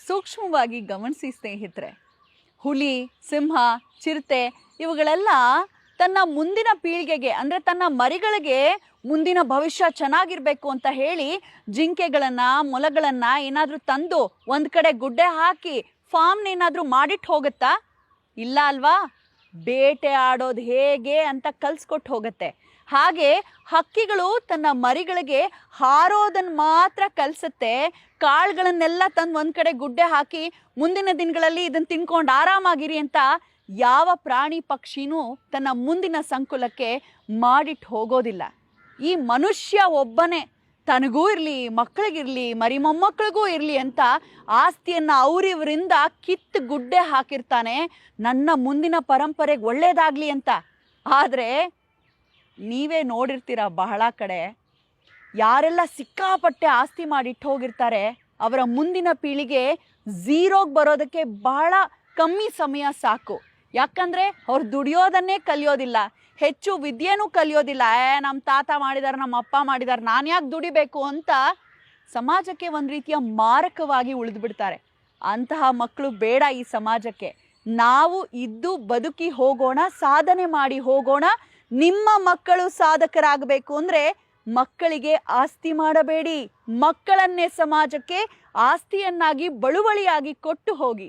ಸೂಕ್ಷ್ಮವಾಗಿ ಗಮನಿಸಿ ಸ್ನೇಹಿತರೆ. ಹುಲಿ, ಸಿಂಹ, ಚಿರತೆ ಇವುಗಳೆಲ್ಲ ತನ್ನ ಮುಂದಿನ ಪೀಳಿಗೆಗೆ ಅಂದರೆ ತನ್ನ ಮರಿಗಳಿಗೆ ಮುಂದಿನ ಭವಿಷ್ಯ ಚೆನ್ನಾಗಿರ್ಬೇಕು ಅಂತ ಹೇಳಿ ಜಿಂಕೆಗಳನ್ನು, ಮೊಲಗಳನ್ನು ಏನಾದರೂ ತಂದು ಒಂದು ಕಡೆ ಗುಡ್ಡೆ ಹಾಕಿ ಫಾರ್ಮ್ನ ಏನಾದರೂ ಮಾಡಿಟ್ಟು ಹೋಗುತ್ತಾ? ಇಲ್ಲ ಅಲ್ವಾ? ಬೇಟೆ ಆಡೋದು ಹೇಗೆ ಅಂತ ಕಲಿಸ್ಕೊಟ್ಟು ಹೋಗುತ್ತೆ. ಹಾಗೆ ಹಕ್ಕಿಗಳು ತನ್ನ ಮರಿಗಳಿಗೆ ಹಾರೋದನ್ನು ಮಾತ್ರ ಕಲಿಸುತ್ತೆ. ಕಾಳುಗಳನ್ನೆಲ್ಲ ತಂದು ಒಂದು ಕಡೆ ಗುಡ್ಡೆ ಹಾಕಿ ಮುಂದಿನ ದಿನಗಳಲ್ಲಿ ಇದನ್ನು ತಿನ್ಕೊಂಡು ಆರಾಮಾಗಿರಿ ಅಂತ ಯಾವ ಪ್ರಾಣಿ ಪಕ್ಷಿನೂ ತನ್ನ ಮುಂದಿನ ಸಂಕುಲಕ್ಕೆ ಮಾಡಿಟ್ಟು ಹೋಗೋದಿಲ್ಲ. ಈ ಮನುಷ್ಯ ಒಬ್ಬನೇ ತನಗೂ ಇರಲಿ, ಮಕ್ಕಳಿಗಿರಲಿ, ಮರಿ ಮೊಮ್ಮಕ್ಕಳಿಗೂ ಇರಲಿ ಅಂತ ಆಸ್ತಿಯನ್ನು ಅವರಿವರಿಂದ ಕಿತ್ತು ಗುಡ್ಡೆ ಹಾಕಿರ್ತಾನೆ, ನನ್ನ ಮುಂದಿನ ಪರಂಪರೆಗೆ ಒಳ್ಳೇದಾಗಲಿ ಅಂತ. ಆದರೆ ನೀವೇ ನೋಡಿರ್ತೀರ ಬಹಳ ಕಡೆ ಯಾರೆಲ್ಲ ಸಿಕ್ಕಾಪಟ್ಟೆ ಆಸ್ತಿ ಮಾಡಿಟ್ಟು ಹೋಗಿರ್ತಾರೆ ಅವರ ಮುಂದಿನ ಪೀಳಿಗೆ ಝೀರೋಗೆ ಬರೋದಕ್ಕೆ ಬಹಳ ಕಮ್ಮಿ ಸಮಯ ಸಾಕು. ಯಾಕಂದರೆ ಅವ್ರು ದುಡಿಯೋದನ್ನೇ ಕಲಿಯೋದಿಲ್ಲ, ಹೆಚ್ಚು ವಿದ್ಯೆನೂ ಕಲಿಯೋದಿಲ್ಲ. ನಮ್ಮ ತಾತ ಮಾಡಿದಾರೆ, ನಮ್ಮ ಅಪ್ಪ ಮಾಡಿದಾರೆ, ನಾನು ಯಾಕೆ ದುಡಿಬೇಕು ಅಂತ ಸಮಾಜಕ್ಕೆ ಒಂದು ರೀತಿಯ ಮಾರಕವಾಗಿ ಉಳಿದು ಬಿಡ್ತಾರೆ. ಅಂತಹ ಮಕ್ಕಳು ಬೇಡ ಈ ಸಮಾಜಕ್ಕೆ. ನಾವು ಇದ್ದು ಬದುಕಿ ಹೋಗೋಣ, ಸಾಧನೆ ಮಾಡಿ ಹೋಗೋಣ. ನಿಮ್ಮ ಮಕ್ಕಳು ಸಾಧಕರಾಗಬೇಕು ಅಂದರೆ ಮಕ್ಕಳಿಗೆ ಆಸ್ತಿ ಮಾಡಬೇಡಿ, ಮಕ್ಕಳನ್ನೇ ಸಮಾಜಕ್ಕೆ ಆಸ್ತಿಯನ್ನಾಗಿ ಬಳುವಳಿಯಾಗಿ ಕೊಟ್ಟು ಹೋಗಿ.